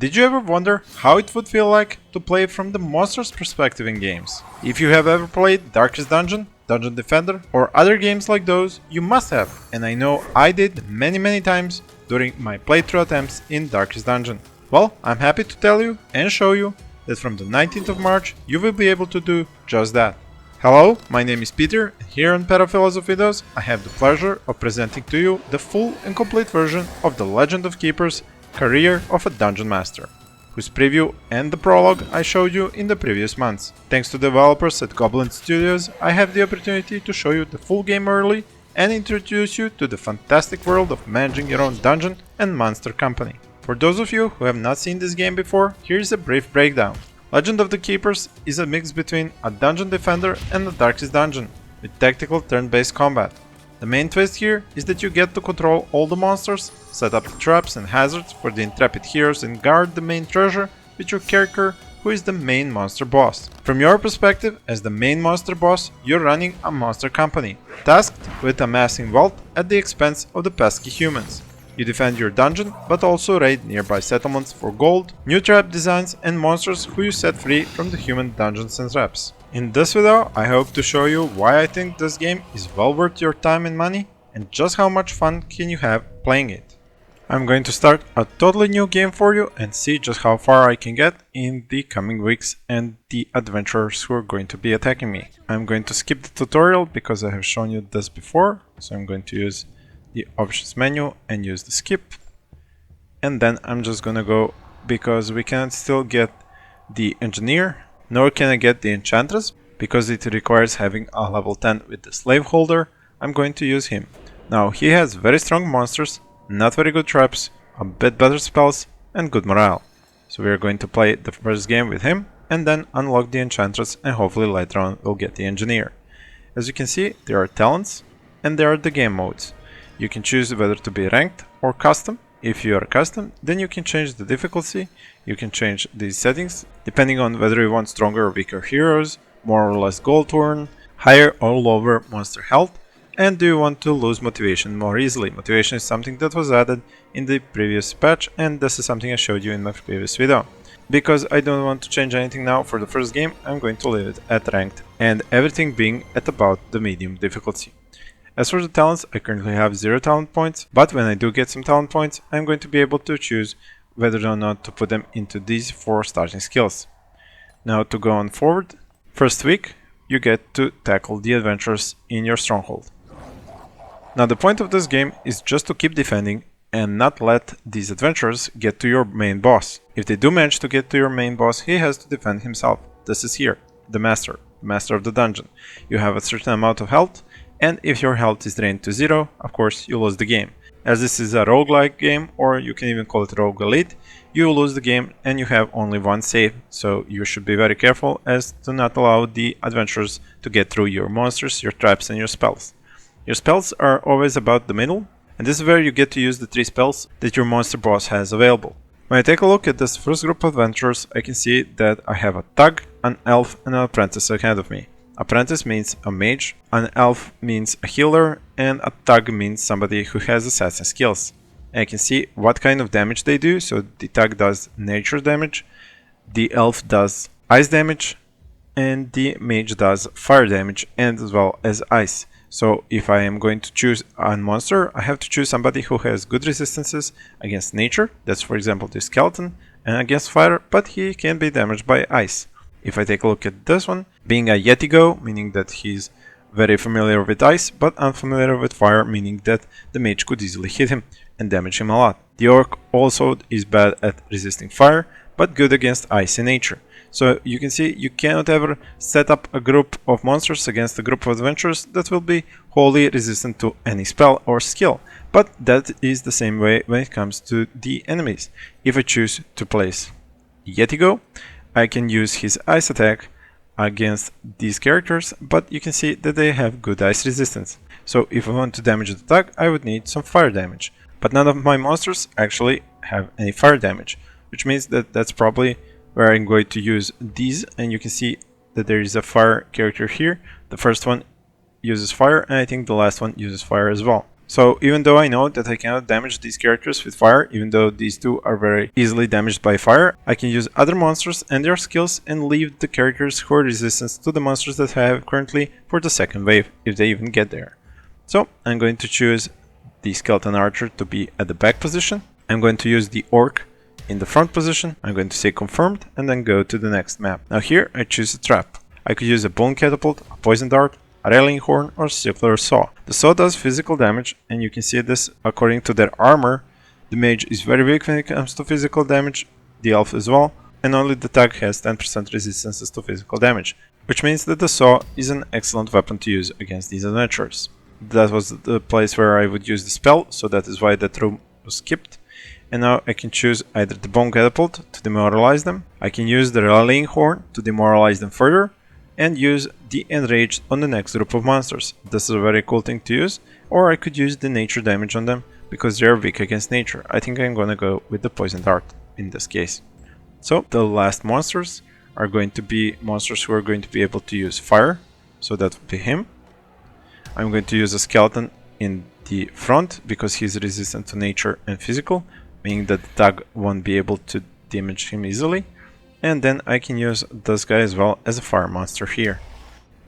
Did you ever wonder how it would feel like to play from the monster's perspective in games? If you have ever played Darkest Dungeon, Dungeon Defender, or other games like those, you must have, and I know I did many times during my playthrough attempts in Darkest Dungeon. Well, I'm happy to tell you and show you that from the 19th of March you will be able to do just that. Hello, my name is Peter, and here on Philosophy Videos I have the pleasure of presenting to you the full and complete version of The Legend of Keeper's Career of a Dungeon Master, whose preview and the prologue I showed you in the previous months. Thanks to developers at Goblinz Studios, I have the opportunity to show you the full game early and introduce you to the fantastic world of managing your own dungeon and monster company. For those of you who have not seen this game before, here's a brief breakdown. Legend of the Keepers is a mix between a Dungeon Defender and a Darkest Dungeon, with tactical turn-based combat. The main twist here is that you get to control all the monsters, set up the traps and hazards for the intrepid heroes and guard the main treasure with your character, who is the main monster boss. From your perspective, as the main monster boss, you're running a monster company, tasked with amassing wealth at the expense of the pesky humans. You defend your dungeon, but also raid nearby settlements for gold, new trap designs and monsters who you set free from the human dungeons and traps. In this video, I hope to show you why I think this game is well worth your time and money, and just how much fun can you have playing it. I'm going to start a totally new game for you and see just how far I can get in the coming weeks and the adventurers who are going to be attacking me. I'm going to skip the tutorial because I have shown you this before, so I'm going to use the options menu and use the skip, and then I'm just gonna go, because we cannot still get the engineer, nor can I get the enchantress because it requires having a level 10 with the slaveholder. I'm going to use him. Now he has very strong monsters, not very good traps, a bit better spells and good morale. So we are going to play the first game with him and then unlock the enchantress, and hopefully later on we'll get the engineer. As you can see, there are talents and there are the game modes. You can choose whether to be ranked or custom. If you are custom, then you can change the difficulty, you can change these settings depending on whether you want stronger or weaker heroes, more or less gold turn, higher or lower monster health, and do you want to lose motivation more easily. Motivation is something that was added in the previous patch, and this is something I showed you in my previous video. Because I don't want to change anything now for the first game, I'm going to leave it at ranked and everything being at about the medium difficulty. As for the talents, I currently have 0 talent points, but when I do get some talent points, I'm going to be able to choose whether or not to put them into these 4 starting skills. Now to go on forward, first week you get to tackle the adventurers in your stronghold. Now the point of this game is just to keep defending and not let these adventurers get to your main boss. If they do manage to get to your main boss, he has to defend himself. This is here, the master of the dungeon. You have a certain amount of health, and if your health is drained to 0, of course you lose the game. As this is a roguelike game, or you can even call it rogue-lite, you lose the game and you have only one save, so you should be very careful as to not allow the adventurers to get through your monsters, your traps and your spells. Your spells are always about the middle, and this is where you get to use the 3 spells that your monster boss has available. When I take a look at this first group of adventurers, I can see that I have a thug, an elf and an apprentice ahead of me. Apprentice means a mage, an elf means a healer, and a thug means somebody who has assassin skills. And I can see what kind of damage they do, so the thug does nature damage, the elf does ice damage, and the mage does fire damage and as well as ice. So if I am going to choose a monster, I have to choose somebody who has good resistances against nature, that's for example the skeleton, and against fire, but he can be damaged by ice. If I take a look at this one, being a Yetigo, meaning that he's very familiar with ice, but unfamiliar with fire, meaning that the mage could easily hit him and damage him a lot. The orc also is bad at resisting fire, but good against ice in nature. So you can see you cannot ever set up a group of monsters against a group of adventurers that will be wholly resistant to any spell or skill. But that is the same way when it comes to the enemies. If I choose to place Yetigo, I can use his ice attack against these characters, but you can see that they have good ice resistance. So if I want to damage the thug, I would need some fire damage. But none of my monsters actually have any fire damage, which means that that's probably where I'm going to use these, and you can see that there is a fire character here. The first one uses fire, and I think the last one uses fire as well. So even though I know that I cannot damage these characters with fire, even though these two are very easily damaged by fire, I can use other monsters and their skills and leave the characters who are resistant to the monsters that I have currently for the second wave, if they even get there. So I'm going to choose the skeleton archer to be at the back position. I'm going to use the orc in the front position. I'm going to say confirmed and then go to the next map. Now here I choose a trap. I could use a bone catapult, a poison dart, a railing horn, or circular saw. The saw does physical damage, and you can see this according to their armor. The mage is very weak when it comes to physical damage, the elf as well, and only the thug has 10% resistances to physical damage, which means that the saw is an excellent weapon to use against these adventurers. That was the place where I would use the spell, so that is why that room was skipped. And now I can choose either the bone catapult to demoralize them, I can use the rallying horn to demoralize them further, and use the enraged on the next group of monsters. This is a very cool thing to use, or I could use the nature damage on them because they are weak against nature. I think I'm gonna go with the poison dart in this case. So the last monsters are going to be monsters who are going to be able to use fire, so that would be him. I'm going to use a skeleton in the front because he's resistant to nature and physical, meaning that the thug won't be able to damage him easily. And then I can use this guy as well as a fire monster here.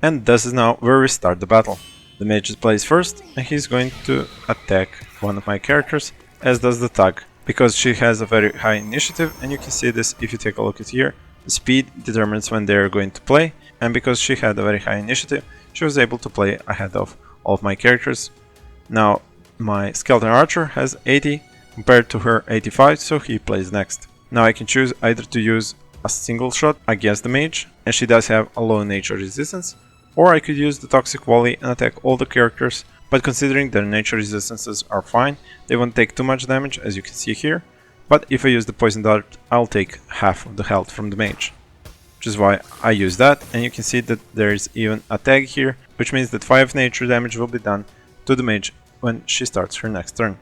And this is now where we start the battle. The mage plays first, and he's going to attack one of my characters, as does the thug, because she has a very high initiative, and you can see this if you take a look at here. The speed determines when they're going to play, and because she had a very high initiative, she was able to play ahead of all of my characters. Now my skeleton archer has 80 compared to her 85, so he plays next. Now I can choose either to use a single shot against the mage, and she does have a low nature resistance, or I could use the toxic volley and attack all the characters, but considering their nature resistances are fine, they won't take too much damage, as you can see here. But if I use the poison dart, I'll take half of the health from the mage, which is why I use that. And you can see that there is even a tag here, which means that 5 nature damage will be done to the mage when she starts her next turn.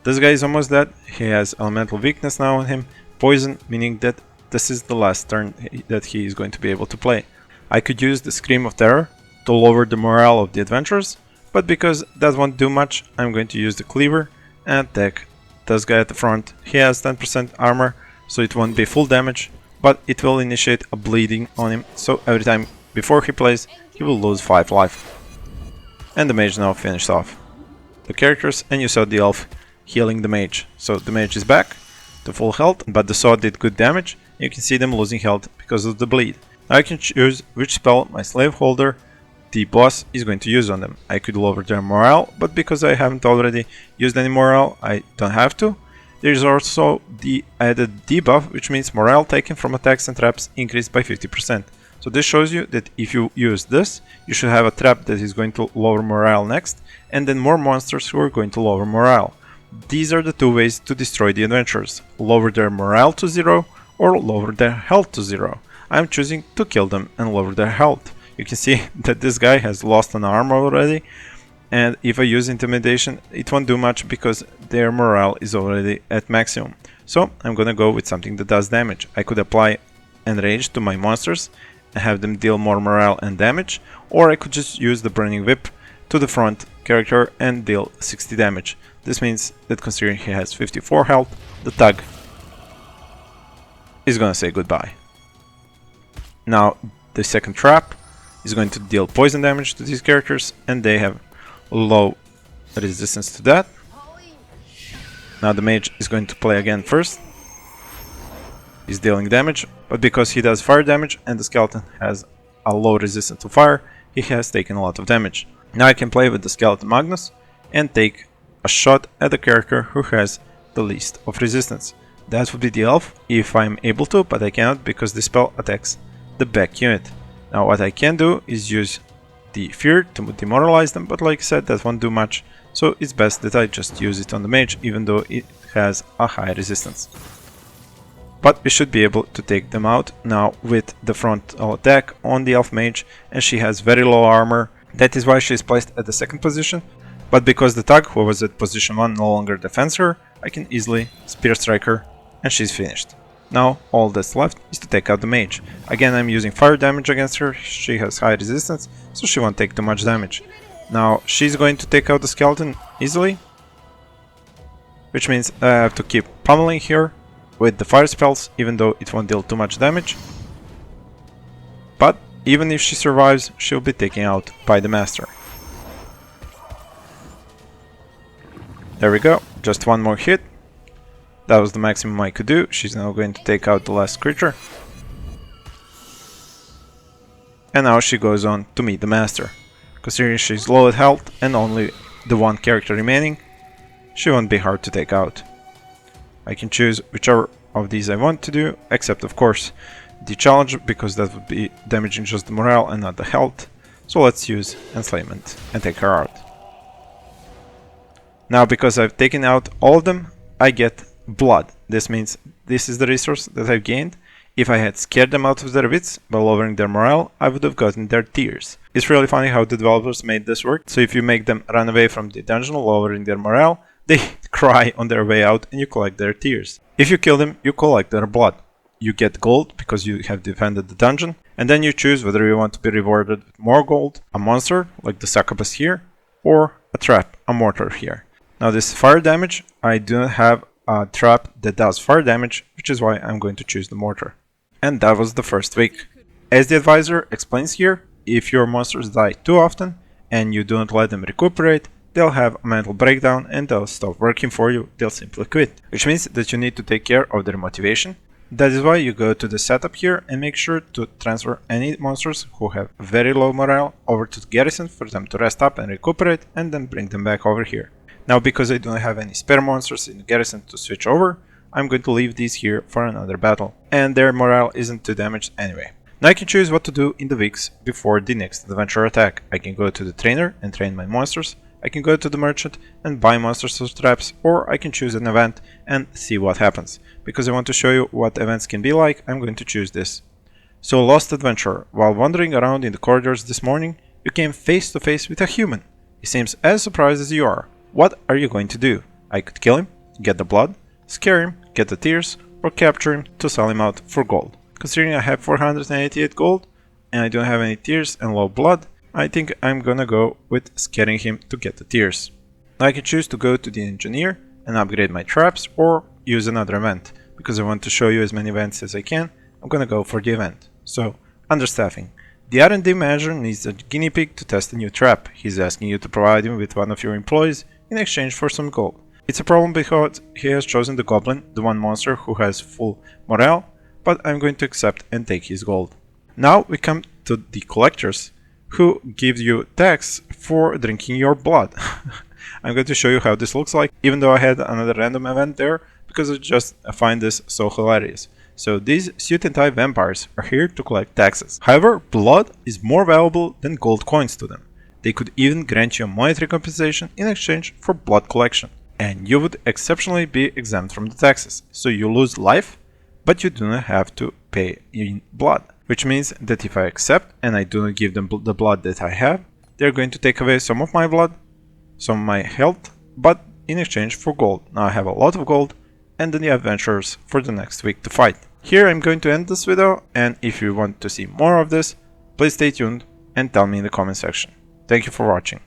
This guy is almost dead. He has elemental weakness now on him, poison, meaning that this is the last turn that he is going to be able to play. I could use the Scream of Terror to lower the morale of the adventurers, but because that won't do much, I'm going to use the Cleaver and attack this guy at the front. He has 10% armor, so it won't be full damage, but it will initiate a bleeding on him, so every time before he plays, he will lose 5 life. And the mage now finished off the characters, and you saw the elf healing the mage. So the mage is back to full health, but the saw did good damage. You can see them losing health because of the bleed. Now I can choose which spell my slave holder, the boss, is going to use on them. I could lower their morale, but because I haven't already used any morale, I don't have to. There is also the added debuff, which means morale taken from attacks and traps increased by 50%. So this shows you that if you use this, you should have a trap that is going to lower morale next, and then more monsters who are going to lower morale. These are the two ways to destroy the adventurers: lower their morale to 0 or lower their health to 0. I'm choosing to kill them and lower their health. You can see that this guy has lost an arm already, and if I use intimidation, it won't do much because their morale is already at maximum. So I'm gonna go with something that does damage. I could apply enrage to my monsters and have them deal more morale and damage, or I could just use the burning whip to the front character and deal 60 damage. This means that considering he has 54 health, the thug is gonna say goodbye. Now the second trap is going to deal poison damage to these characters, and they have low resistance to that. Now the mage is going to play again first. He's dealing damage, but because he does fire damage and the skeleton has a low resistance to fire, he has taken a lot of damage. Now I can play with the skeleton Magnus and take a shot at the character who has the least of resistance. That would be the elf, if I'm able to, but I cannot because the spell attacks the back unit. Now what I can do is use the fear to demoralize them, but like I said, that won't do much, so it's best that I just use it on the mage, even though it has a high resistance. But we should be able to take them out now with the frontal attack on the elf mage, and she has very low armor. That is why she is placed at the second position, but because the thug who was at position 1 no longer defends her, I can easily spear strike her and she's finished. Now all that's left is to take out the mage. Again, I'm using fire damage against her. She has high resistance, so she won't take too much damage. Now she's going to take out the skeleton easily, which means I have to keep pummeling her with the fire spells, even though it won't deal too much damage. But even if she survives, she'll be taken out by the master. There we go, just one more hit. That was the maximum I could do. She's now going to take out the last creature. And now she goes on to meet the master. Considering she's low at health and only the one character remaining, she won't be hard to take out. I can choose whichever of these I want to do, except of course the challenge, because that would be damaging just the morale and not the health. So let's use enslavement and take her out. Now because I've taken out all of them, I get blood. This means this is the resource that I've gained. If I had scared them out of their wits by lowering their morale, I would have gotten their tears. It's really funny how the developers made this work. So if you make them run away from the dungeon lowering their morale, they cry on their way out and you collect their tears. If you kill them, you collect their blood. You get gold because you have defended the dungeon, and then you choose whether you want to be rewarded with more gold, a monster like the succubus here, or a trap, a mortar here. Now this fire damage, I do not have a trap that does fire damage, which is why I'm going to choose the mortar. And that was the first week. As the advisor explains here, if your monsters die too often and you do not let them recuperate, they'll have a mental breakdown and they'll stop working for you, they'll simply quit. Which means that you need to take care of their motivation. That is why you go to the setup here and make sure to transfer any monsters who have very low morale over to the garrison for them to rest up and recuperate, and then bring them back over here. Now because I don't have any spare monsters in the garrison to switch over, I'm going to leave these here for another battle, and their morale isn't too damaged anyway. Now I can choose what to do in the weeks before the next adventure attack. I can go to the trainer and train my monsters, I can go to the merchant and buy monsters or traps, or I can choose an event and see what happens. Because I want to show you what events can be like, I'm going to choose this. So Lost Adventurer, while wandering around in the corridors this morning, you came face to face with a human. He seems as surprised as you are. What are you going to do? I could kill him, get the blood, scare him, get the tears, or capture him to sell him out for gold. Considering I have 488 gold and I don't have any tears and low blood, I think I'm gonna go with scaring him to get the tears. Now I can choose to go to the engineer and upgrade my traps, or use another event. Because I want to show you as many events as I can, I'm gonna go for the event. So, understaffing. The R&D manager needs a guinea pig to test a new trap. He's asking you to provide him with one of your employees in exchange for some gold. It's a problem because he has chosen the goblin, the one monster who has full morale, but I'm going to accept and take his gold. Now we come to the collectors, who give you tax for drinking your blood. I'm going to show you how this looks like, even though I had another random event there, because I just find this so hilarious. So these suit and tie vampires are here to collect taxes. However, blood is more valuable than gold coins to them. They could even grant you a monetary compensation in exchange for blood collection. And you would exceptionally be exempt from the taxes. So you lose life, but you do not have to pay in blood. Which means that if I accept and I do not give them the blood that I have, they're going to take away some of my blood, some of my health, but in exchange for gold. Now I have a lot of gold and the adventurers for the next week to fight. Here I'm going to end this video, and if you want to see more of this, please stay tuned and tell me in the comment section. Thank you for watching.